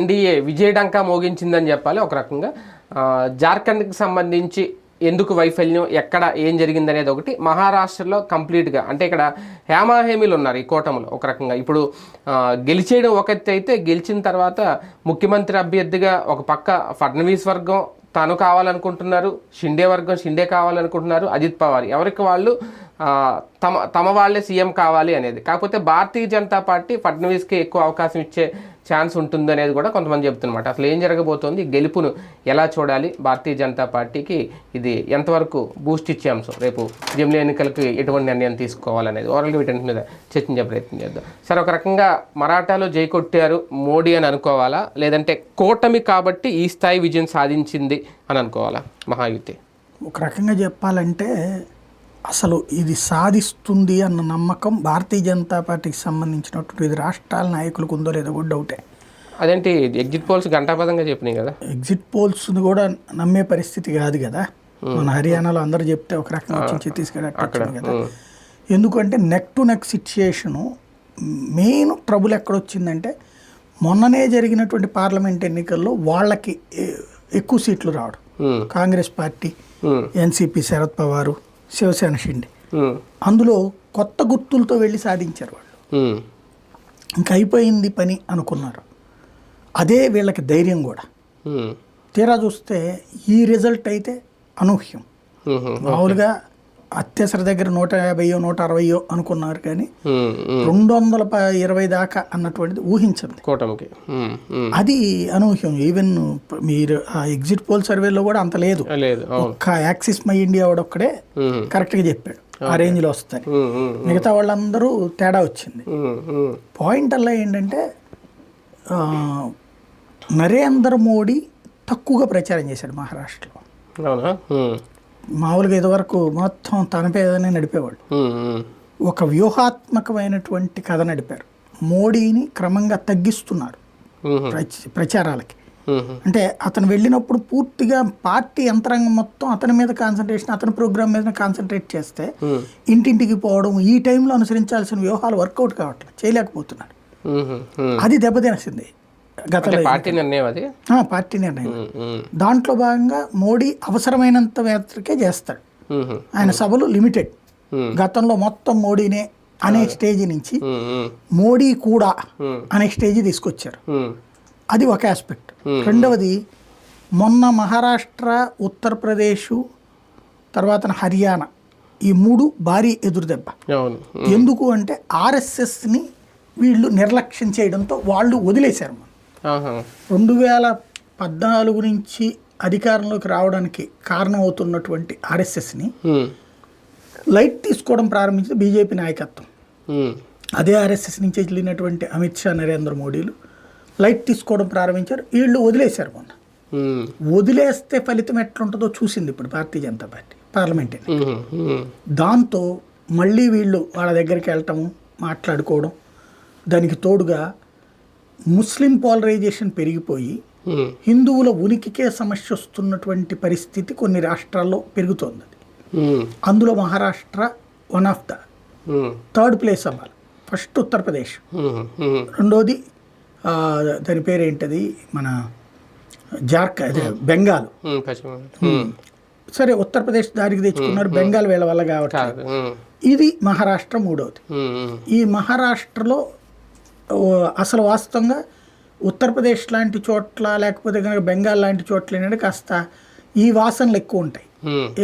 NDA విజయడంకా మోగించిందని చెప్పాలి ఒక రకంగా. జార్ఖండ్కి సంబంధించి ఎందుకు వైఫల్యం, ఎక్కడ ఏం జరిగిందనేది ఒకటి. మహారాష్ట్రలో కంప్లీట్గా అంటే ఇక్కడ హేమాహేమీలు ఉన్నారు ఈ కూటమిలో ఒక రకంగా. ఇప్పుడు గెలిచేయడం ఒక ఎత్తు అయితే, గెలిచిన తర్వాత ముఖ్యమంత్రి అభ్యర్థిగా ఒక పక్క ఫడ్నవీస్ వర్గం తాను కావాలనుకుంటున్నారు, షిండే వర్గం షిండే కావాలనుకుంటున్నారు, అజిత్ పవార్ ఎవరికి వాళ్ళు తమ వాళ్ళే సీఎం కావాలి అనేది. కాకపోతే భారతీయ జనతా పార్టీ ఫడ్నవీస్కి ఎక్కువ అవకాశం ఇచ్చే ఛాన్స్ ఉంటుంది అనేది కూడా కొంతమంది చెప్తున్నమాట. అసలు ఏం జరగబోతోంది, గెలుపును ఎలా చూడాలి, భారతీయ జనతా పార్టీకి ఇది ఎంతవరకు బూస్ట్ ఇచ్చే అంశం, రేపు జమిలీ ఎన్నికలకు ఎటువంటి నిర్ణయం తీసుకోవాలనేది ఓవరాల్గా వీటి మీద చర్చించే ప్రయత్నం చేద్దాం. సరే, ఒక రకంగా మరాఠాలో జై కొట్టారు మోడీ అని అనుకోవాలా, లేదంటే కూటమి కాబట్టి ఈ స్థాయి విజయం సాధించింది అని అనుకోవాలా మహాయుతి? ఒక రకంగా చెప్పాలంటే అసలు ఇది సాధిస్తుంది అన్న నమ్మకం భారతీయ జనతా పార్టీకి సంబంధించినటువంటి ఇది రాష్ట్రాల నాయకులకు ఉందో లేదో కూడా డౌటే. అదేంటి ఎగ్జిట్ పోల్స్ గంటాపదంగా చెప్పినాయి కదా. ఎగ్జిట్ పోల్స్ని కూడా నమ్మే పరిస్థితి కాదు కదా. మన హర్యానాలో అందరూ చెప్తే ఒక రకంగా వచ్చి ఛత్తీస్గఢ్ వచ్చింది కదా. ఎందుకంటే neck to neck situation main trouble ఎక్కడొచ్చిందంటే మొన్ననే జరిగినటువంటి పార్లమెంట్ ఎన్నికల్లో వాళ్ళకి ఎక్కువ సీట్లు రావడం. కాంగ్రెస్ పార్టీ, ఎన్సీపీ శరద్ పవారు, శివసేన షిండే, అందులో కొత్త గుర్తులతో వెళ్ళి సాధించారు వాళ్ళు. ఇంకా అయిపోయింది పని అనుకున్నారు. అదే వీళ్ళకి ధైర్యం కూడా. తీరా చూస్తే ఈ రిజల్ట్ అయితే అనూహ్యం. మామూలుగా అత్యవసర దగ్గర 150 160 అనుకున్నారు, కానీ 220 దాకా అన్నటువంటిది ఊహించండి కూటమికి. అది అనూహ్యం. ఈవెన్ మీరు ఆ ఎగ్జిట్ పోల్ సర్వేలో కూడా అంత లేదు. ఒక్క యాక్సిస్ మై ఇండియా వాడొక్కడే కరెక్ట్గా చెప్పాడు ఆ రేంజ్లో వస్తాయి. మిగతా వాళ్ళందరూ తేడా వచ్చింది. పాయింట్ అలా ఏంటంటే నరేంద్ర మోడీ తక్కువగా ప్రచారం చేశాడు మహారాష్ట్రలో. మామూలుగా ఇదివరకు మొత్తం తన పేదనే నడిపేవాళ్ళు. ఒక వ్యూహాత్మకమైనటువంటి కథ నడిపారు. మోడీని క్రమంగా తగ్గిస్తున్నారు ప్రచారాలకి. అంటే అతను వెళ్ళినప్పుడు పూర్తిగా పార్టీ యంత్రాంగం మొత్తం అతని మీద కాన్సన్ట్రేషన్, అతని ప్రోగ్రామ్ మీద కాన్సన్ట్రేట్ చేస్తే ఇంటింటికి పోవడం, ఈ టైంలో అనుసరించాల్సిన వ్యూహాలు వర్కౌట్ కావట్లేదు, చేయలేకపోతున్నారు. అది దెబ్బతినేసింది గతంలో. పార్టీ నిర్ణయం. దాంట్లో భాగంగా మోడీ అవసరమైనంత మేరకే చేస్తాడు. ఆయన సభలు లిమిటెడ్. గతంలో మొత్తం మోడీనే అనే స్టేజ్ నుంచి మోడీ కూడా అనే స్టేజ్ తీసుకొచ్చారు. అది ఒక ఆస్పెక్ట్. రెండవది, మొన్న మహారాష్ట్ర, ఉత్తరప్రదేశ్, తర్వాత హర్యానా, ఈ 3 భారీ ఎదురుదెబ్బ. ఎందుకు అంటే ఆర్ఎస్ఎస్ని వీళ్ళు నిర్లక్ష్యం చేయడంతో వాళ్ళు వదిలేశారు. 2014 నుంచి అధికారంలోకి రావడానికి కారణం అవుతున్నటువంటి ఆర్ఎస్ఎస్ని లైట్ తీసుకోవడం ప్రారంభించింది బీజేపీ నాయకత్వం. అదే ఆర్ఎస్ఎస్ నుంచి వెళ్ళినటువంటి అమిత్ షా, నరేంద్ర మోడీలు లైట్ తీసుకోవడం ప్రారంభించారు. వీళ్ళు వదిలేశారు. మొన్న వదిలేస్తే ఫలితం ఎట్లుంటుందో చూసింది ఇప్పుడు భారతీయ జనతా పార్టీ పార్లమెంట్. దాంతో మళ్ళీ వీళ్ళు వాళ్ళ దగ్గరికి వెళ్ళటము, మాట్లాడుకోవడం, దానికి తోడుగా ముస్లిం పోలరైజేషన్ పెరిగిపోయి హిందువుల ఉనికికే సమస్య వస్తున్నటువంటి పరిస్థితి కొన్ని రాష్ట్రాల్లో పెరుగుతోంది. అందులో Maharashtra one of the third place అవ్వాలి. ఫస్ట్ ఉత్తరప్రదేశ్, రెండోది దాని పేరేంటది మన బెంగాల్. సరే, ఉత్తరప్రదేశ్ దారికి తెచ్చుకున్నారు, బెంగాల్ వీళ్ళ వల్ల కావట్లేదు. ఇది మహారాష్ట్ర మూడవది. ఈ మహారాష్ట్రలో అసలు వాస్తవంగా ఉత్తరప్రదేశ్ లాంటి చోట్ల లేకపోతే కనుక బెంగాల్ లాంటి చోట్ల ఏంటంటే కాస్త ఈ వాసనలు ఎక్కువ ఉంటాయి.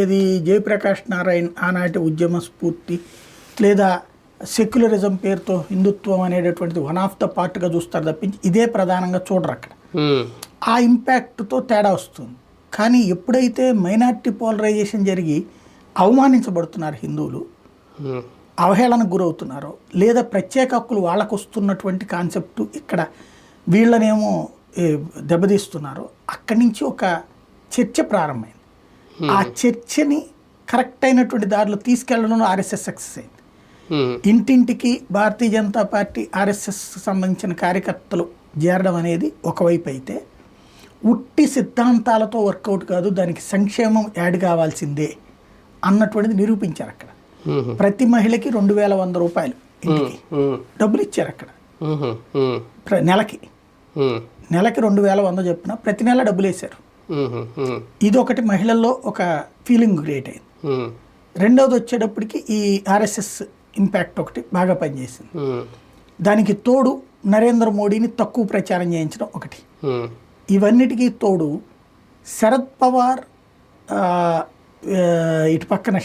ఇది జయప్రకాష్ నారాయణ్ ఆనాటి ఉద్యమ స్ఫూర్తి, లేదా సెక్యులరిజం పేరుతో హిందుత్వం అనేటటువంటిది వన్ ఆఫ్ ద పార్ట్గా చూస్తారు తప్పించి ఇదే ప్రధానంగా చూడరు అక్కడ. ఆ ఇంపాక్ట్తో తేడా వస్తుంది. కానీ ఎప్పుడైతే మైనారిటీ పోలరైజేషన్ జరిగి అవమానించబడుతున్నారు హిందువులు, అవహేళనకు గురవుతున్నారో, లేదా ప్రత్యేక హక్కులు వాళ్ళకు వస్తున్నటువంటి కాన్సెప్టు ఇక్కడ వీళ్ళనేమో దెబ్బతీస్తున్నారో, అక్కడి నుంచి ఒక చర్చ ప్రారంభమైంది. ఆ చర్చని కరెక్ట్ అయినటువంటి దారిలో తీసుకెళ్లడంలో ఆర్ఎస్ఎస్ సక్సెస్ అయింది. ఇంటింటికి భారతీయ జనతా పార్టీ ఆర్ఎస్ఎస్ సంబంధించిన కార్యకర్తలు చేరడం అనేది ఒకవైపు అయితే, ఉట్టి సిద్ధాంతాలతో వర్కౌట్ కాదు, దానికి సంక్షేమం యాడ్ కావాల్సిందే అన్నటువంటిది నిరూపించారు అక్కడ. ప్రతి మహిళకి 2100 రూపాయలు ఇంటికి డబ్బులు ఇచ్చారు అక్కడ నెలకి. నెలకి 2,100 చెప్పిన ప్రతి నెల డబ్బులు వేశారు. ఇది ఒకటి మహిళల్లో ఒక ఫీలింగ్ క్రియేట్ అయింది. రెండవది వచ్చేటప్పటికి ఈ ఆర్ఎస్ఎస్ ఇంపాక్ట్ ఒకటి బాగా పనిచేసింది. దానికి తోడు నరేంద్ర మోడీని తక్కువ ప్రచారం చేయించడం ఒకటి. ఇవన్నిటికీ తోడు శరద్ పవార్, ఇటు పక్కన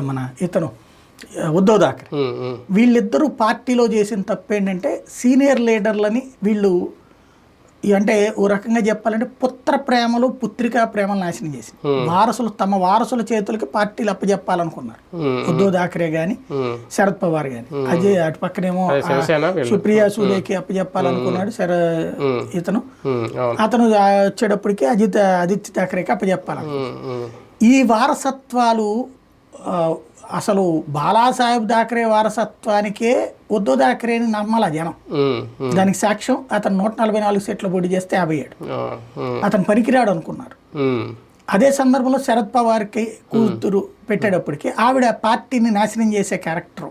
మన ఇతను ఉద్ధవ్ థాకరే, వీళ్ళిద్దరూ పార్టీలో చేసిన తప్పు ఏంటంటే సీనియర్ లీడర్లని వీళ్ళు అంటే ఓ రకంగా చెప్పాలంటే పుత్ర ప్రేమలు పుత్రికా ప్రేమలు నాశనం చేసి తమ వారసుల చేతులకి పార్టీలు అప్పచెప్పాలనుకున్నారు. ఉద్ధవ్ థాకరే గాని శరద్ పవార్ గాని. అజయ్ అటు పక్కనేమో సుప్రియా సూలేకి అప్పచెప్పాలనుకున్నాడు ఇతను. అతను వచ్చేటప్పటికి ఆదిత్య థాకరేకి అప్పచెప్పాలనుకున్నాడు. ఈ వారసత్వాలు అసలు బాలాసాహెబ్ థాకరే వారసత్వానికే ఉద్ధవ్ థాకరేని నమ్మాల జనం. దానికి సాక్ష్యం అతను 144 సీట్లు పోటీ చేస్తే 57 అతను పనికిరాడు అనుకున్నారు. అదే సందర్భంలో శరద్ పవార్కి కూతురు పెట్టేటప్పటికి ఆవిడ పార్టీని నాశనం చేసే క్యారెక్టర్.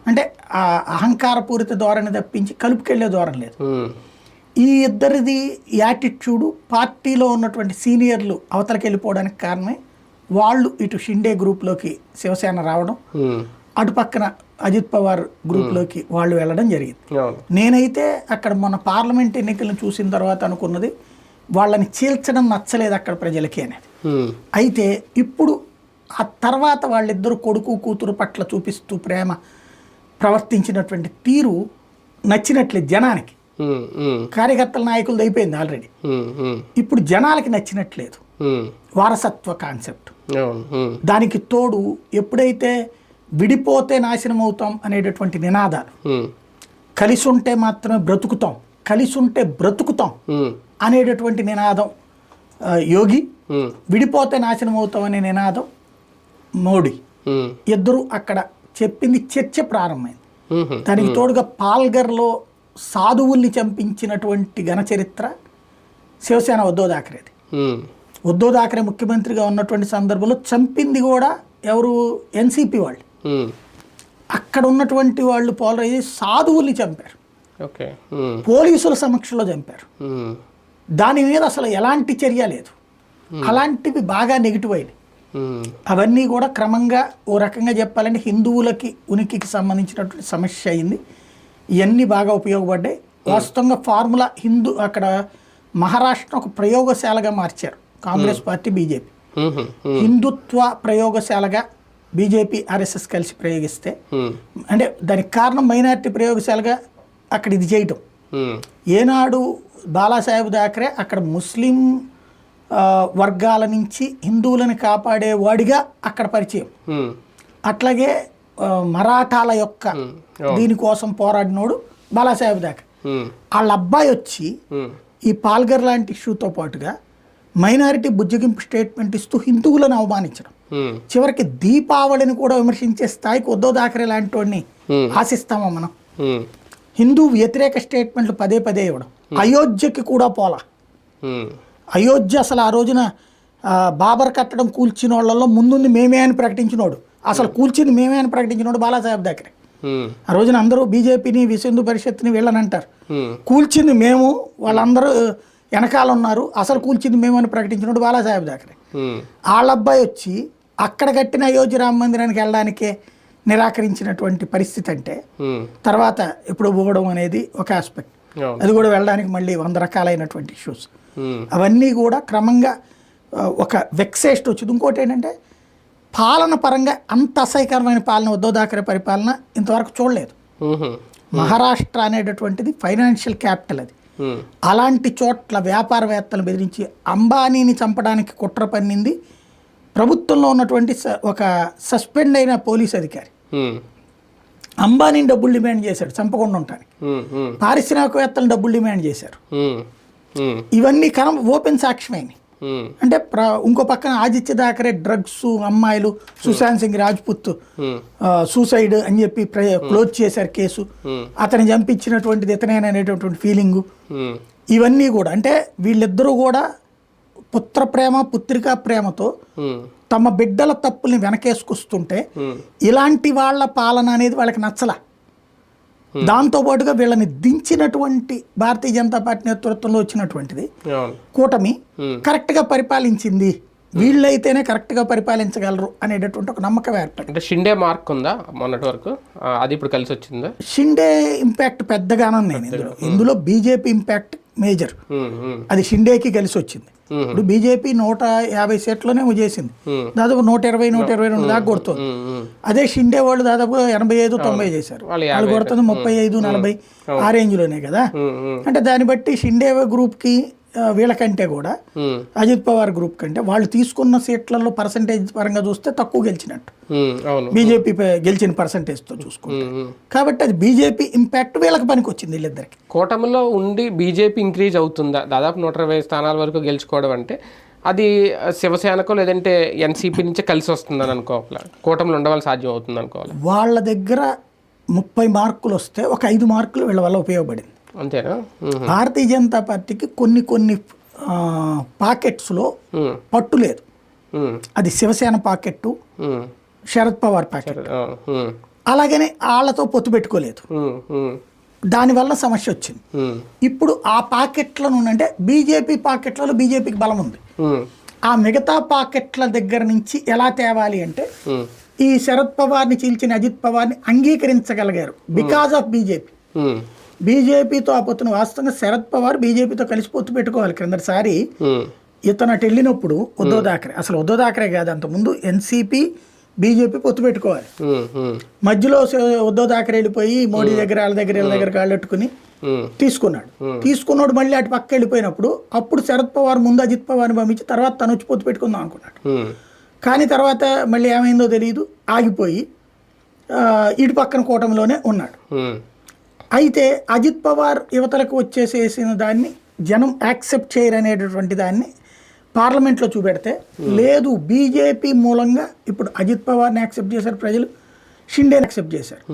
అంటే ఆ అహంకారపూరిత ధోరణి తప్పించి కలుపుకెళ్లే ధోరణి లేదు. ఈ ఇద్దరిది యాటిట్యూడు పార్టీలో ఉన్నటువంటి సీనియర్లు అవతలకి వెళ్ళిపోవడానికి కారణమే వాళ్ళు ఇటు షిండే గ్రూప్లోకి శివసేన రావడం, అటు పక్కన అజిత్ పవార్ గ్రూప్లోకి వాళ్ళు వెళ్ళడం జరిగింది. నేనైతే అక్కడ మన పార్లమెంట్ ఎన్నికలను చూసిన తర్వాత అనుకున్నది వాళ్ళని చీల్చడం నచ్చలేదు అక్కడ ప్రజలకి అనేది. అయితే ఇప్పుడు ఆ తర్వాత వాళ్ళిద్దరు కొడుకు కూతురు పట్ల చూపిస్తూ ప్రేమ ప్రవర్తించినటువంటి తీరు నచ్చినట్లేదు జనానికి. కార్యకర్తల నాయకులది అయిపోయింది ఆల్రెడీ. ఇప్పుడు జనాలకి నచ్చినట్లేదు వారసత్వ కాన్సెప్ట్. దానికి తోడు ఎప్పుడైతే విడిపోతే నాశనం అవుతాం అనేటటువంటి నినాదాలు, కలిసి ఉంటే మాత్రమే బ్రతుకుతాం, కలిసి ఉంటే బ్రతుకుతాం అనేటటువంటి నినాదం యోగి, విడిపోతే నాశనం అవుతాం అనే నినాదం మోడీ, ఇద్దరు అక్కడ చెప్పింది చర్చ ప్రారంభమైంది. దానికి తోడుగా పాల్గర్లో సాధువుల్ని చంపించినటువంటి ఘనచరిత్ర శివసేన ఉద్ధవ్ థాకరేది. ఉద్ధవ్ థాకరే ముఖ్యమంత్రిగా ఉన్నటువంటి సందర్భంలో చంపింది కూడా ఎవరు? ఎన్సీపీ వాళ్ళు. అక్కడ ఉన్నటువంటి వాళ్ళు పోలరైజ్ సాధువుల్ని చంపారు, పోలీసుల సమక్షంలో చంపారు. దాని మీద అసలు ఎలాంటి చర్య లేదు. అలాంటివి బాగా నెగిటివ్ అయినాయి. అవన్నీ కూడా క్రమంగా ఓ రకంగా చెప్పాలంటే హిందువులకి ఉనికికి సంబంధించినటువంటి సమస్య అయింది. ఇవన్నీ బాగా ఉపయోగపడ్డాయి. వాస్తవంగా ఫార్ములా అక్కడ మహారాష్ట్ర ఒక ప్రయోగశాలగా మార్చారు కాంగ్రెస్ పార్టీ, బీజేపీ. హిందుత్వ ప్రయోగశాలగా బీజేపీ ఆర్ఎస్ఎస్ కలిసి ప్రయోగిస్తే, అంటే దానికి కారణం మైనారిటీ ప్రయోగశాలగా అక్కడ ఇది చేయటం. ఏనాడు బాలాసాహెబ్ థాకరే అక్కడ ముస్లిం వర్గాల నుంచి హిందువులను కాపాడేవాడిగా అక్కడ పరిచయం. అట్లాగే మరాఠాల యొక్క దీనికోసం పోరాడినోడు బాలాసాహెబ్ థాకరే. వాళ్ళ అబ్బాయి వచ్చి ఈ పాల్గర్ లాంటి ఇష్యూతో పాటుగా మైనారిటీ బుజ్జగింపు స్టేట్మెంట్ ఇస్తూ హిందువులను అవమానించడం, చివరికి దీపావళిని కూడా విమర్శించే స్థాయికి ఉద్ధవ్ థాకరే లాంటి వాడిని ఆశిస్తామా మనం? హిందూ వ్యతిరేక స్టేట్మెంట్లు పదే పదే ఇవ్వడం, అయోధ్యకి కూడా పోలా. అయోధ్య అసలు ఆ రోజున బాబర్ కట్టడం కూల్చిన వాళ్ళలో ముందుంది మేమే అని ప్రకటించినోడు, అసలు కూల్చింది మేమే అని ప్రకటించినోడు బాలాసాహెబ్ థాకరే. ఆ రోజున అందరూ బీజేపీని విశ్వ హిందూ పరిషత్ని వీళ్ళని అంటారు, కూల్చింది మేము, వాళ్ళందరూ వెనకాల ఉన్నారు, అసలు కూల్చింది మేము అని ప్రకటించినోడు బాలాసాహెబ్ థాకరే. వాళ్ళ అబ్బాయి వచ్చి అక్కడ కట్టిన అయోధ్య రామ మందిరానికి వెళ్ళడానికే నిరాకరించినటువంటి పరిస్థితి అంటే తర్వాత ఇప్పుడు పోవడం అనేది ఒక ఆస్పెక్ట్. అది కూడా వెళ్ళడానికి మళ్ళీ 100 రకాలైనటువంటి ఇష్యూస్. అవన్నీ కూడా క్రమంగా ఒక వెక్సేస్ట్ వచ్చింది. ఇంకోటి ఏంటంటే పాలన పరంగా అంత అసహ్యకరమైన పాలన ఉద్ధవ్ థాకరే పరిపాలన ఇంతవరకు చూడలేదు. మహారాష్ట్ర అనేటటువంటిది ఫైనాన్షియల్ క్యాపిటల్. అది అలాంటి చోట్ల వ్యాపారవేత్తలు బెదిరించి అంబానీని చంపడానికి కుట్ర పన్నింది ప్రభుత్వంలో ఉన్నటువంటి ఒక సస్పెండ్ అయిన పోలీస్ అధికారి. అంబానీని డబ్బులు డిమాండ్ చేశాడు చంపకుండా ఉంటానికి, పారిశ్రామికవేత్తలను డబ్బులు డిమాండ్ చేశారు. ఇవన్నీ ఓపెన్ సాక్ష్యమైనవి. అంటే ఇంకో పక్కన ఆదిత్య థాకరే డ్రగ్స్, అమ్మాయిలు, సుశాంత్ సింగ్ రాజ్పుత్ సూసైడ్ అని చెప్పి క్లోజ్ చేశారు కేసు, అతని చంపించినటువంటిది ఇతనేననేటటువంటి ఫీలింగు. ఇవన్నీ కూడా అంటే వీళ్ళిద్దరూ కూడా పుత్ర ప్రేమ పుత్రికా ప్రేమతో తమ బిడ్డల తప్పుల్ని వెనకేసుకొస్తుంటే ఇలాంటి వాళ్ళ పాలన అనేది వాళ్ళకి నచ్చల. దాంతో పాటుగా వీళ్ళని దించినటువంటి భారతీయ జనతా పార్టీ నేతృత్వంలో వచ్చినటువంటిది అవును. కూటమి కరెక్ట్గా పరిపాలించింది, వీళ్ళైతేనే కరెక్ట్గా పరిపాలించగలరు అనేటటువంటి ఒక నమ్మకం ఏర్పడింది. అంటే షిండే మార్క్ ఉందా మొన్నటి వరకు, అది ఇప్పుడు కలిసి వచ్చిందా? షిండే ఇంపాక్ట్ పెద్దగానే నేను ఇందులో బీజేపీ ఇంపాక్ట్ మేజర్, అది షిండేకి కలిసి వచ్చింది. ఇప్పుడు బీజేపీ 150 సీట్లోనే చేసింది, దాదాపు 120-122 దాకా కొడుతుంది. అదే షిండే వాళ్ళు దాదాపు 85-90 చేశారు, వాళ్ళు కొడుతుంది 35-40 ఆ రేంజ్లోనే కదా. అంటే దాన్ని బట్టి షిండే గ్రూప్కి వీళ్ళకంటే కూడా అజిత్ పవార్ గ్రూప్ కంటే వాళ్ళు తీసుకున్న సీట్లలో పర్సంటేజ్ పరంగా చూస్తే తక్కువ గెలిచినట్టు, బీజేపీ గెలిచిన పర్సంటేజ్తో చూసుకుంటే. కాబట్టి అది బీజేపీ ఇంపాక్ట్ వీళ్ళకి పనికి వచ్చింది వీళ్ళిద్దరికి. కూటమిలో ఉండి బీజేపీ ఇంక్రీజ్ అవుతుందా దాదాపు 120 స్థానాల వరకు గెలుచుకోవడం అంటే? అది శివసేనకో లేదంటే ఎన్సీపీ నుంచి కలిసి వస్తుందని అనుకోవాలి, కూటమిలో ఉండవాలి సాధ్యం అవుతుంది అనుకోవాలి. వాళ్ళ దగ్గర 30 మార్కులు వస్తే ఒక 5 మార్కులు వీళ్ళ వల్ల ఉపయోగపడింది, అంతేనా? భారతీయ జనతా పార్టీకి కొన్ని పాకెట్స్లో పట్టు లేదు. అది శివసేన పాకెట్టు, శరద్ పవార్ ప్యాకెట్, అలాగనే వాళ్ళతో పొత్తు పెట్టుకోలేదు, దానివల్ల సమస్య వచ్చింది. ఇప్పుడు ఆ పాకెట్లను అంటే బీజేపీ పాకెట్లలో బీజేపీకి బలం ఉంది, ఆ మిగతా పాకెట్ల దగ్గర నుంచి ఎలా తేవాలి అంటే ఈ శరద్ పవార్ని చీల్చిన అజిత్ పవార్ని అంగీకరించగలిగారు బికాజ్ ఆఫ్ బీజేపీ. బీజేపీతో ఆ పొత్తును వాస్తవంగా శరద్ పవార్ బీజేపీతో కలిసి పొత్తు పెట్టుకోవాలి. క్రిందటిసారి ఇతను అటు వెళ్ళినప్పుడు ఉద్ధవ్ థాక్రే, అసలు ఉద్ధవ్ థాక్రే కాదు, అంతకుముందు ఎన్సీపీ బీజేపీ పొత్తు పెట్టుకోవాలి. మధ్యలో ఉద్ధవ్ థాక్రే వెళ్ళిపోయి మోడీ దగ్గర వాళ్ళ దగ్గర కాళ్ళెట్టుకుని తీసుకున్నాడు మళ్ళీ అటు పక్క వెళ్ళిపోయినప్పుడు అప్పుడు శరద్ పవార్ ముందు అజిత్ పవార్ని పంపించి తర్వాత తను వచ్చి పొత్తు పెట్టుకుందాం అనుకున్నాడు. కానీ తర్వాత మళ్ళీ ఏమైందో తెలియదు, ఆగిపోయి ఇటు పక్కన కూటమిలోనే ఉన్నాడు. అయితే అజిత్ పవార్ యువతలకు వచ్చేసేసిన దాన్ని జనం యాక్సెప్ట్ చేయరనేటటువంటి దాన్ని పార్లమెంట్లో చూపెడితే, లేదు బీజేపీ మూలంగా ఇప్పుడు అజిత్ పవార్ని యాక్సెప్ట్ చేశారు ప్రజలు, షిండేని యాక్సెప్ట్ చేశారు.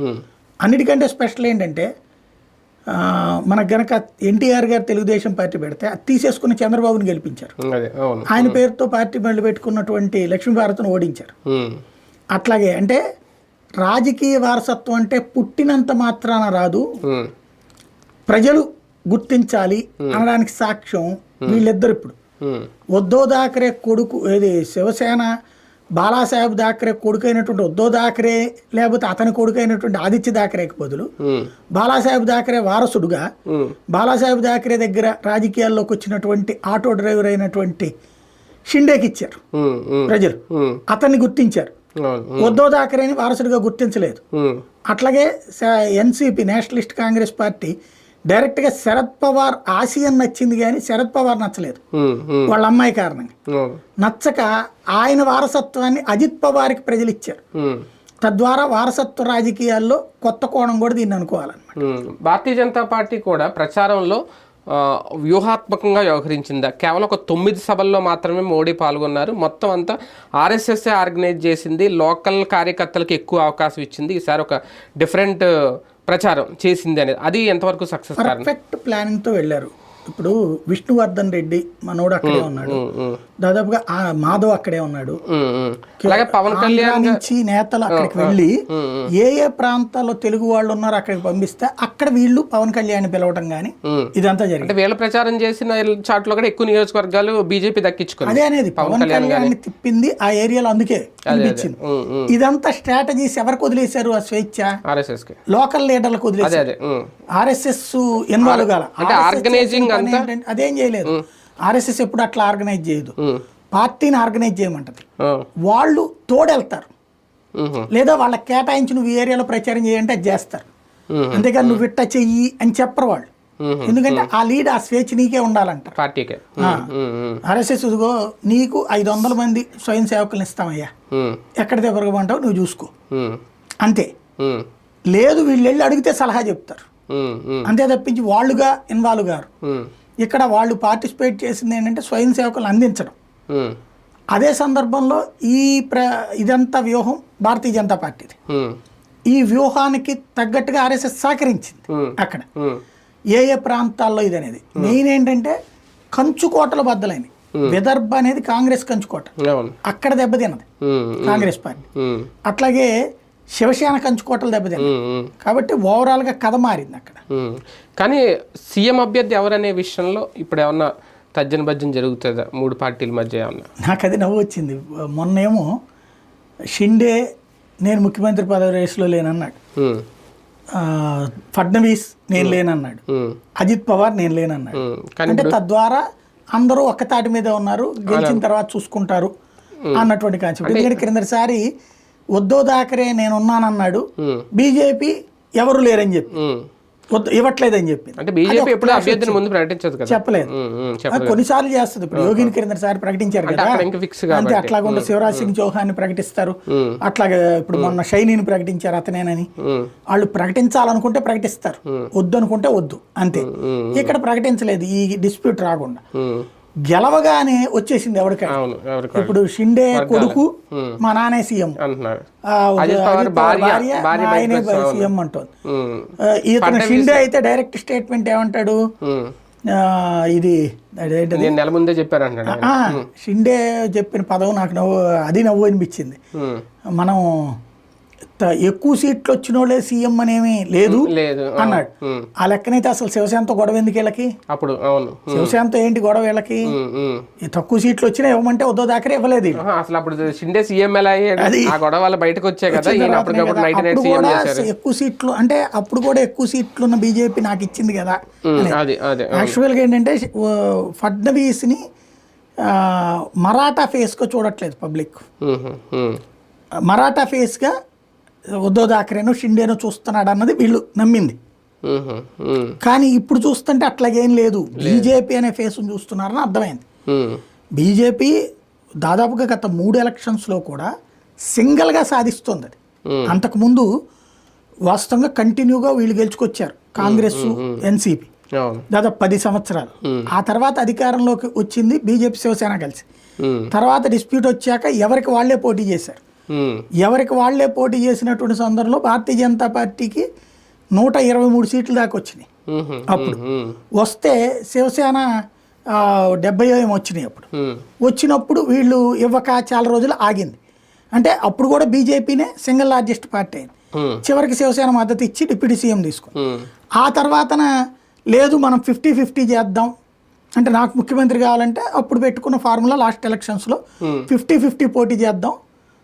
అన్నిటికంటే స్పెషల్ ఏంటంటే మనకు గనక ఎన్టీఆర్ గారు తెలుగుదేశం పార్టీ పెడితే అది తీసేసుకుని చంద్రబాబుని గెలిపించారు, ఆయన పేరుతో పార్టీ మళ్ళీ పెట్టుకున్నటువంటి లక్ష్మీభారత్ను ఓడించారు. అట్లాగే అంటే రాజకీయ వారసత్వం అంటే పుట్టినంత మాత్రాన రాదు, ప్రజలు గుర్తించాలి అనడానికి సాక్ష్యం వీళ్ళిద్దరు. ఇప్పుడు ఉద్ధవ్ థాక్రే కొడుకు ఏది శివసేన బాలాసాహెబ్ థాక్రే కొడుకు అయినటువంటి ఉద్ధవ్ థాక్రే లేకపోతే అతని కొడుకు అయినటువంటి ఆదిత్య థాక్రేకి బదులు బాలాసాహెబ్ థాక్రే వారసుడుగా బాలాసాహెబ్ థాక్రే దగ్గర రాజకీయాల్లోకి వచ్చినటువంటి ఆటో డ్రైవర్ అయినటువంటి షిండేకి ఇచ్చారు ప్రజలు, అతన్ని గుర్తించారు. ఉద్ధవ్ థాక్రేని వారసుడిగా గుర్తించలేదు. అట్లాగే ఎన్సీపీ నేషనలిస్ట్ కాంగ్రెస్ పార్టీ డైరెక్ట్గా శరద్ పవార్ ఆశయం నచ్చింది కానీ శరద్ పవార్ నచ్చలేదు, వాళ్ళ అమ్మాయి కారణంగా నచ్చక ఆయన వారసత్వాన్ని అజిత్ పవార్కి ప్రజలు ఇచ్చారు. తద్వారా వారసత్వ రాజకీయాల్లో కొత్త కోణం కూడా దీన్ని అనుకోవాలన్నమాట. భారతీయ జనతా పార్టీ కూడా ప్రచారంలో వ్యూహాత్మకంగా వ్యవహరించిందా? కేవలం ఒక 9 సభల్లో మాత్రమే మోడీ పాల్గొన్నారు, మొత్తం అంతా ఆర్ఎస్ఎస్ఏ ఆర్గనైజ్ చేసింది, లోకల్ కార్యకర్తలకు ఎక్కువ అవకాశం ఇచ్చింది, ఈసారి ఒక డిఫరెంట్ ప్రచారం చేసింది అనేది, అది ఎంతవరకు సక్సెస్? పర్ఫెక్ట్ ప్లానింగ్తో వెళ్ళారు. ఇప్పుడు విష్ణువర్ధన్ రెడ్డి మనోడు అక్కడే ఉన్నాడు, దాదాపుగా మాధవ్ అక్కడే ఉన్నాడు, పవన్ కళ్యాణ్ నుంచి నేతలు అక్కడికి వెళ్ళి ఏ ప్రాంతాల్లో తెలుగు వాళ్ళు ఉన్నారో అక్కడికి పంపిస్తే అక్కడ వీళ్ళు పవన్ కళ్యాణ్ పిలవటం గానీ ఇదంతా జరిగింది. వీళ్ళ ప్రచారం చేసిన చాట్లో కూడా ఎక్కువ నియోజకవర్గాలు బీజేపీ దక్కించుకుంది. అదే అనేది పవన్ కళ్యాణ్ తిప్పింది ఆ ఏరియాలో, అందుకే అనిపించింది. ఇదంతా స్ట్రాటజీస్ ఎవరికి వదిలేశారు? ఆ స్వేచ్ఛ లోకల్ లీడర్లకు వదిలేశారు. ఆర్ఎస్ఎస్ ఇన్వాల్వ్ కాల, అదేం చేయలేదు. ఆర్ఎస్ఎస్ ఎప్పుడు అట్లా ఆర్గనైజ్ చేయదు, పార్టీని ఆర్గనైజ్ చేయమంటది, వాళ్ళు తోడెళ్తారు లేదా వాళ్ళకి కేటాయించి నువ్వు ఈ ఏరియాలో ప్రచారం చేయంటే అది చేస్తారు, అంతేకాదు నువ్వు ఇట్ట చెయ్యి అని చెప్పరు వాళ్ళు. ఎందుకంటే ఆ లీడ్ ఆ స్వేచ్ఛ నీకే ఉండాలంటారు పార్టీకి. ఆర్ఎస్ఎస్ ఇదిగో నీకు 500 మంది స్వయం సేవకులను ఇస్తామయ్యా, ఎక్కడ తిరగమంటావు నువ్వు చూసుకో అంతే. లేదు వీళ్ళు వెళ్ళి అడిగితే సలహా చెప్తారు, అంతే తప్పించి వాళ్ళుగా ఇన్వాల్వ్ గారు. ఇక్కడ వాళ్ళు పార్టిసిపేట్ చేసింది ఏంటంటే స్వయం సేవకులు అందించడం. అదే సందర్భంలో ఇదంతా వ్యూహం భారతీయ జనతా పార్టీది. ఈ వ్యూహానికి తగ్గట్టుగా ఆర్ఎస్ఎస్ సహకరించింది. అక్కడ ఏ ప్రాంతాల్లో ఇది అనేది మెయిన్ ఏంటంటే కంచుకోటలు బద్దలైనవి. విదర్భ అనేది కాంగ్రెస్ కంచుకోట, అక్కడ దెబ్బతిన్నది కాంగ్రెస్ పార్టీ. అట్లాగే శివసేన కంచుకోటలు దెబ్బతిన్నాయి. కాబట్టి ఓవరాల్గా కథ మారింది అక్కడ. కానీ సీఎం అభ్యర్థి ఎవరనే విషయంలో ఇప్పుడు ఏమన్నా తర్జన భర్జన జరుగుతుందా 3 పార్టీల మధ్య ఏమన్నా? నాకు అది నవ్వు వచ్చింది. మొన్నేమో షిండే నేను ముఖ్యమంత్రి పదవి రేసులో లేనన్నాడు, ఫడ్నవీస్ నేను లేనన్నాడు, అజిత్ పవార్ నేను లేనన్నాడు. అంటే తద్వారా అందరూ ఒక్క తాటి మీద ఉన్నారు, గెలిచిన తర్వాత చూసుకుంటారు అన్నటువంటి కాన్సెప్ట్. ఎందుకంటే క్రిందసారి ఉద్ధవ్ థాకరే నేను ఉన్నానన్నాడు, బీజేపీ ఎవరు లేరని చెప్పి ఇవ్వట్లేదని చెప్పి. అంటే బీజేపీ ఎప్పుడు అభ్యర్థిని ముందు ప్రకటించదు కదా, చెప్పలేదు. కొన్నిసార్లు చేస్తుంది. ఇప్పుడు యోగిని క్రిందసారి ప్రకటించారు కదా, అంతే. అట్లాగుండా శివరాజ్ సింగ్ చౌహాన్ ప్రకటిస్తారు, అట్లాగే ఇప్పుడు మొన్న షైనీని ప్రకటించారు అతనేనని. వాళ్ళు ప్రకటించాలనుకుంటే ప్రకటిస్తారు, వద్దు అనుకుంటే వద్దు, అంతే. ఇక్కడ ప్రకటించలేదు ఈ డిస్ప్యూట్ రాకుండా. గెలవగానే వచ్చేసింది ఎవరికైనా. ఇప్పుడు షిండే కొడుకు మా నానే సీఎం, ఆయనే సీఎం అంటుంది. ఇతను షిండే అయితే డైరెక్ట్ స్టేట్మెంట్ ఏమంటాడు, ఇది నెల ముందే చెప్పారు. షిండే చెప్పిన పదం నాకు నవ్వు అనిపించింది. మనం ఎక్కువ సీట్లు వచ్చిన వాళ్ళే సీఎం అనేమి లేదు అన్నాడు. ఆ లెక్కనైతే అసలు శివసేనతో గొడవ ఎందుకు వీళ్ళకి? అప్పుడు శివసేనతో ఏంటి గొడవ వీళ్ళకి? తక్కువ సీట్లు వచ్చినా ఇవ్వమంటే ఉద్ధవ్ థాకరే ఇవ్వలేదు. అసలు అప్పుడు షిండే సీఎం ఎలా అయ్యాడు? ఆ గొడవ వల్ల బయటకు వచ్చాయి కదా. ఎక్కువ సీట్లు అంటే అప్పుడు కూడా ఎక్కువ సీట్లు ఉన్న బీజేపీ నాకు ఇచ్చింది కదా. యాక్చువల్గా ఏంటంటే ఫడ్నవీస్ ని మరాఠా ఫేస్ గా చూడట్లేదు పబ్లిక్. మరాఠా ఫేస్ గా ఉద్ధవ్ థాకరేను షిండేను చూస్తున్నాడు అన్నది వీళ్ళు నమ్మింది. కానీ ఇప్పుడు చూస్తుంటే అట్లాగేం లేదు, బీజేపీ అనే ఫేస్ చూస్తున్నారని అర్థమైంది. బీజేపీ దాదాపుగా గత 3 ఎలక్షన్స్లో కూడా సింగిల్గా సాధిస్తుంది. అది అంతకుముందు వాస్తవంగా కంటిన్యూగా వీళ్ళు గెలుచుకొచ్చారు, కాంగ్రెస్ ఎన్సీపీ దాదాపు 10 సంవత్సరాలు. ఆ తర్వాత అధికారంలోకి వచ్చింది బీజేపీ శివసేన కలిసి. తర్వాత డిస్ప్యూట్ వచ్చాక ఎవరికి వాళ్లే పోటీ చేశారు. ఎవరికి వాళ్లే పోటీ చేసినటువంటి సందర్భంలో భారతీయ జనతా పార్టీకి 123 సీట్లు దాకా వచ్చినాయి. అప్పుడు వస్తే శివసేన 70 ఏమో వచ్చినాయి. అప్పుడు వచ్చినప్పుడు వీళ్ళు ఇవ్వక చాలా రోజులు ఆగింది. అంటే అప్పుడు కూడా బీజేపీనే సింగిల్ లార్జెస్ట్ పార్టీ అయింది. చివరికి శివసేన మద్దతు ఇచ్చి డిప్యూటీ సీఎం తీసుకుంది. ఆ తర్వాతన లేదు మనం 50-50 చేద్దాం అంటే, నాకు ముఖ్యమంత్రి కావాలంటే అప్పుడు పెట్టుకున్న ఫార్ములా లాస్ట్ ఎలక్షన్స్లో 50-50 పోటీ చేద్దాం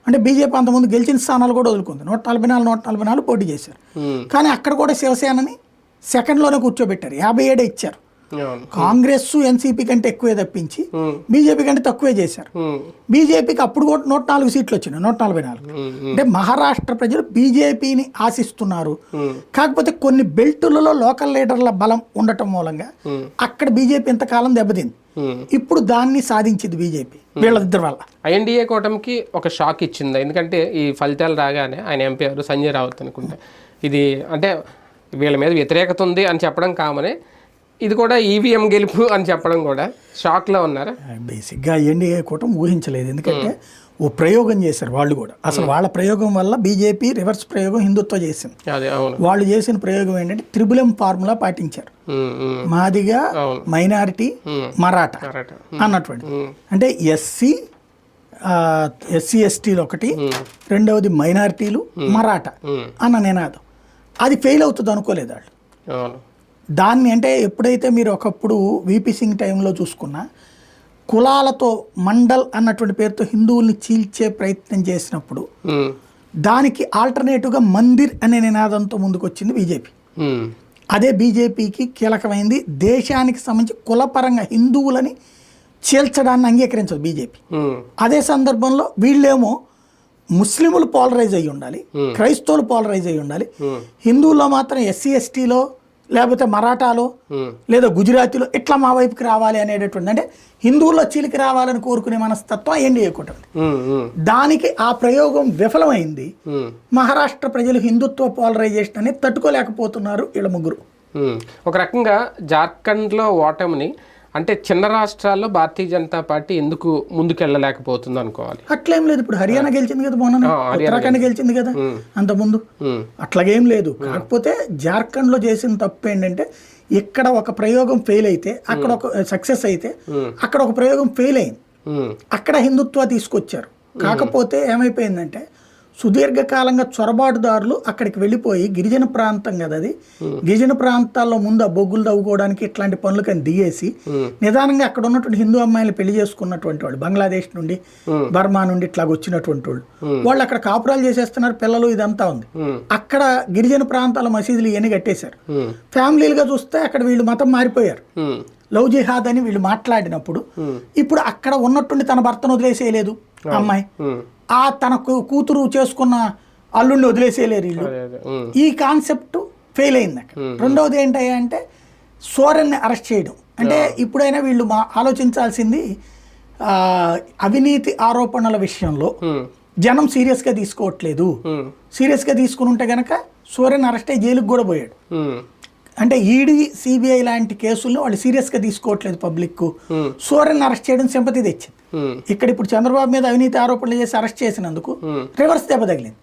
అంటే బీజేపీ అంతకుముందు గెలిచిన స్థానాలు కూడా వదులుకుంది. 144 పోటీ చేశారు. కానీ అక్కడ కూడా శివసేనని సెకండ్లోనే కూర్చోబెట్టారు, 57 ఇచ్చారు. కాంగ్రెస్ ఎన్సీపీ కంటే ఎక్కువే తప్పించి బీజేపీ కంటే తక్కువే చేశారు. బీజేపీకి అప్పుడు కూడా 104 సీట్లు వచ్చినాయి, 144. అంటే మహారాష్ట్ర ప్రజలు బీజేపీని ఆశిస్తున్నారు. కాకపోతే కొన్ని బెల్టులలో లోకల్ లీడర్ల బలం ఉండటం మూలంగా అక్కడ బీజేపీ ఇంతకాలం దెబ్బతింది. ఇప్పుడు దాన్ని సాధించింది బీజేపీ వీళ్ళిద్దరి వల్ల. ఐఎన్డీఏ కూటమికి ఒక షాక్ ఇచ్చింది. ఎందుకంటే ఈ ఫలితాలు రాగానే ఆయన ఎంపీ ఎవరు సంజయ్ రావత్ అనుకుంటా, ఇది అంటే వీళ్ళ మీద వ్యతిరేకత ఉంది అని చెప్పడం కామనే, ఇది కూడా ఈవీఎం గెలుపు అని చెప్పడం కూడా షాక్లో ఉన్నారా? బేసిక్గా ఐఎన్డీఏ కూటమి ఊహించలేదు. ఎందుకంటే ఓ ప్రయోగం చేశారు వాళ్ళు కూడా. అసలు వాళ్ళ ప్రయోగం వల్ల బీజేపీ రివర్స్ ప్రయోగం హిందుత్వ చేసింది. వాళ్ళు చేసిన ప్రయోగం ఏంటంటే త్రిబుల్ పార్ములా పాటించారు. మాదిగా, మైనారిటీ, మరాఠా అన్నటువంటి. అంటే ఎస్సీ ఎస్టీలు ఒకటి, రెండవది మైనారిటీలు, మరాఠా అన్న నినాదం. అది ఫెయిల్ అవుతుంది అనుకోలేదు వాళ్ళు. దాన్ని అంటే ఎప్పుడైతే మీరు ఒకప్పుడు వీపీ సింగ్ టైంలో చూసుకున్నా కులాలతో మండల్ అన్నటువంటి పేరుతో హిందువుల్ని చీల్చే ప్రయత్నం చేసినప్పుడు దానికి ఆల్టర్నేటివ్గా మందిర్ అనే నినాదంతో ముందుకు వచ్చింది బీజేపీ. అదే బీజేపీకి కీలకమైంది. దేశానికి సంబంధించి కులపరంగా హిందువులని చీల్చడాన్ని అంగీకరించదు బీజేపీ. అదే సందర్భంలో వీళ్ళేమో ముస్లింలు పోలరైజ్ అయ్యి ఉండాలి, క్రైస్తవులు పోలరైజ్ అయ్యి ఉండాలి, హిందువుల్లో మాత్రం ఎస్సీ ఎస్టీలో లేకపోతే మరాఠాలో లేదా గుజరాతీలో ఇట్లా మా వైపుకి రావాలి అనేటటువంటి, అంటే హిందువుల్లో చీలికి రావాలని కోరుకునే మనస్తత్వం ఎన్డీఏ కూటమి. దానికి ఆ ప్రయోగం విఫలమైంది. మహారాష్ట్ర ప్రజలు హిందుత్వ పోలరైజేషన్ అనేది తట్టుకోలేకపోతున్నారు వీళ్ళ ముగ్గురు. ఒక రకంగా జార్ఖండ్లో ఓటమిని అంటే చిన్న రాష్ట్రాల్లో భారతీయ జనతా పార్టీ ఎందుకు ముందుకెళ్ళలేకపోతుంది అనుకోవాలి? అట్లేం లేదు. ఇప్పుడు హర్యానా గెలిచింది కదా, మొన్న ఉత్తరాఖండ్ గెలిచింది కదా అంతకుముందు. అట్లాగేం లేదు. కాకపోతే జార్ఖండ్లో చేసిన తప్పు ఏంటంటే ఇక్కడ ఒక ప్రయోగం ఫెయిల్ అయితే అక్కడ ఒక సక్సెస్ అయితే అక్కడ ఒక ప్రయోగం ఫెయిల్ అయింది. అక్కడ హిందుత్వ తీసుకొచ్చారు. కాకపోతే ఏమైపోయిందంటే సుదీర్ఘకాలంగా చొరబాటుదారులు అక్కడికి వెళ్ళిపోయి గిరిజన ప్రాంతం కదా అది, గిరిజన ప్రాంతాల్లో ముందు ఆ బొగ్గులు తవ్వుకోవడానికి ఇట్లాంటి పనులకని దిగేసి నిదానంగా అక్కడ ఉన్నటువంటి హిందూ అమ్మాయిలు పెళ్లి చేసుకున్నటువంటి వాళ్ళు, బంగ్లాదేశ్ నుండి బర్మా నుండి ఇట్లా వచ్చినటువంటి వాళ్ళు అక్కడ కాపురాలు చేసేస్తున్నారు, పిల్లలు ఇదంతా ఉంది. అక్కడ గిరిజన ప్రాంతాల మసీదులు ఇవన్నీ కట్టేశారు. ఫ్యామిలీలుగా చూస్తే అక్కడ వీళ్ళు మతం మారిపోయారు. లవ్ జిహాద్ అని వీళ్ళు మాట్లాడినప్పుడు ఇప్పుడు అక్కడ ఉన్నట్టుండి తన భర్తను వదిలేసేయలేదు అమ్మాయి, ఆ తన కూతురు చేసుకున్న అల్లుడిని వదిలేసేయలేరు వీళ్ళు. ఈ కాన్సెప్ట్ ఫెయిల్ అయింది అక్కడ. రెండవది ఏంటయ్యా అంటే సోరెన్ని అరెస్ట్ చేయడం. అంటే ఇప్పుడైనా వీళ్ళు ఆలోచించాల్సింది అవినీతి ఆరోపణల విషయంలో జనం సీరియస్గా తీసుకోవట్లేదు. సీరియస్గా తీసుకుని ఉంటే గనక సోరెన్ అరెస్ట్ అయ్యి జైలుకి కూడా పోయాడు. అంటే ఈడీ సిబిఐ లాంటి కేసులను వాళ్ళు సీరియస్గా తీసుకోవట్లేదు పబ్లిక్. సోరెన్ అరెస్ట్ చేయడం సింపతి తెచ్చింది. ఇక్కడ ఇప్పుడు చంద్రబాబు మీద అవినీతి ఆరోపణలు చేసి అరెస్ట్ చేసినందుకు రివర్స్ దెబ్బ తగిలింది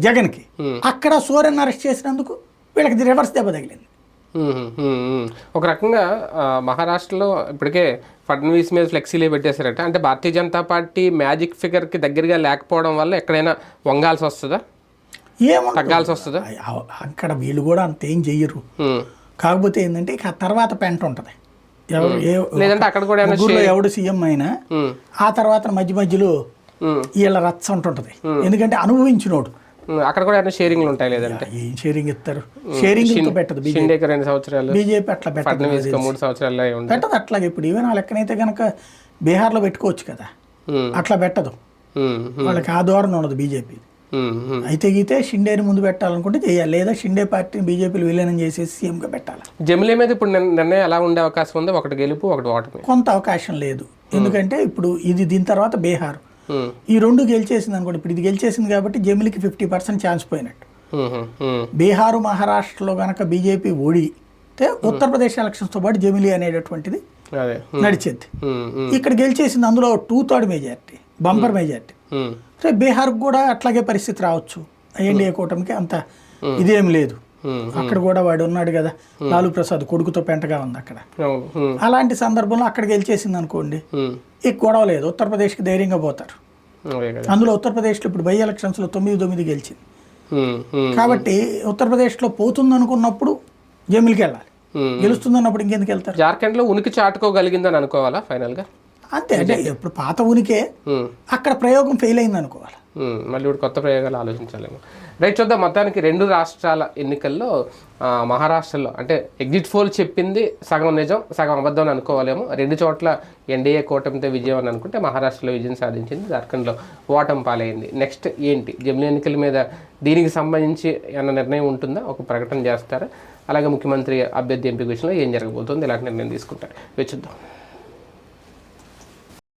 జగన్కి. అక్కడ సోరెన్ అరెస్ట్ చేసినందుకు వీళ్ళకి రివర్స్ దెబ్బ తగిలింది. ఒక రకంగా మహారాష్ట్రలో ఇప్పటికే ఫడ్నవీస్ మీద ఫ్లెక్సీలే పెట్టేశారట. అంటే భారతీయ జనతా పార్టీ మ్యాజిక్ ఫిగర్కి దగ్గరగా లేకపోవడం వల్ల ఎక్కడైనా వంగాల్సి వస్తుందా, తగ్గాల్సి వస్తుందా? అక్కడ వీళ్ళు కూడా అంతేం చెయ్యరు. కాకపోతే ఏంటంటే ఇక తర్వాత పెంట ఉంటుంది. లేదంటే అక్కడ కూడా ఎవడు సీఎం అయినా ఆ తర్వాత మధ్యలో వీళ్ళ రచ్చ ఉంటుంటది. ఎందుకంటే అనుభవించినోడు. అక్కడ కూడా షేరింగ్లు ఉంటాయి. లేదంటే ఏం షేరింగ్ ఇస్తారు? షేరింగ్ పెట్టదు బీజేపీ. 2 సంవత్సరాలు బీజేపీ అట్లా పెట్టదు. 3 సంవత్సరాలు పెట్టదు అట్లాగే. ఇప్పుడు ఈవెన్ ఆ లెక్కనైతే కనుక బీహార్లో పెట్టుకోవచ్చు కదా, అట్లా పెట్టదు. వాళ్ళకి ఆ ధోరణి ఉండదు బీజేపీ. అయితే గీతే షిండేని ముందు పెట్టాలనుకుంటే చేయాలి, లేదా షిండే పార్టీని బీజేపీలు విలీనం చేసేసి సీఎంగా పెట్టాలి. జమిలీ మీద ఇప్పుడు నిర్ణయం ఎలా ఉండే అవకాశం ఉంది? ఒకటి గెలుపు, ఒకటి ఓటమి. కొంత అవకాశం లేదు. ఎందుకంటే ఇప్పుడు ఇది దీని తర్వాత బీహార్, ఈ 2 గెలిచేసింది అనుకోండి. ఇప్పుడు ఇది గెలిచేసింది కాబట్టి జమిలీకి 50% ఛాన్స్ పోయినట్టు. బీహారు మహారాష్ట్రలో కనుక బీజేపీ ఓడితే ఉత్తరప్రదేశ్ ఎలక్షన్స్తో పాటు జమిలీ అనేటటువంటిది నడిచేది. ఇక్కడ గెలిచేసింది అందులో 2/3 మెజారిటీ, బంపర్ మెజారిటీ. సో బీహార్కి కూడా అట్లాగే పరిస్థితి రావచ్చు. ఎన్డీఏ కూటమికి అంత ఇదేం లేదు. అక్కడ కూడా వాడు ఉన్నాడు కదా, లాలూ ప్రసాద్ కొడుకుతో పెంటగా ఉంది అక్కడ. అలాంటి సందర్భంలో అక్కడ గెలిచేసింది అనుకోండి, ఈ గొడవ లేదు. ఉత్తరప్రదేశ్కి ధైర్యంగా పోతారు. అందులో ఉత్తరప్రదేశ్లో ఇప్పుడు బై ఎలక్షన్స్లో 9 గెలిచింది కాబట్టి ఉత్తరప్రదేశ్లో పోతుంది అనుకున్నప్పుడు జమిల్కి వెళ్ళాలి, గెలుస్తుంది అన్నప్పుడు ఇంకెందుకు వెళ్తారు? జార్ఖండ్లో ఉనికి చాటుకోగలిగిందని అనుకోవాలా ఫైనల్గా? అంతే. అంటే ఇప్పుడు పాత ఉనికే అక్కడ ప్రయోగం ఫెయిల్ అయింది అనుకోవాలి. మళ్ళీ ఇప్పుడు కొత్త ప్రయోగాలు ఆలోచించాలేమో. రైట్, చూద్దాం. మొత్తానికి 2 రాష్ట్రాల ఎన్నికల్లో మహారాష్ట్రలో అంటే ఎగ్జిట్ పోల్ చెప్పింది సగం నిజం సగం అబద్ధం అని అనుకోవాలేమో. 2 చోట్ల ఎన్డీఏ కూటమితో విజయం అని అనుకుంటే మహారాష్ట్రలో విజయం సాధించింది, జార్ఖండ్లో ఓటమి పాలైంది. నెక్స్ట్ ఏంటి? జమిలీ ఎన్నికల మీద దీనికి సంబంధించి ఏమైనా నిర్ణయం ఉంటుందా? ఒక ప్రకటన చేస్తారా? అలాగే ముఖ్యమంత్రి అభ్యర్థి ఎంపిక విషయంలో ఏం జరగబోతుంది, ఇలాంటి నిర్ణయం తీసుకుంటారు? చూద్దాం.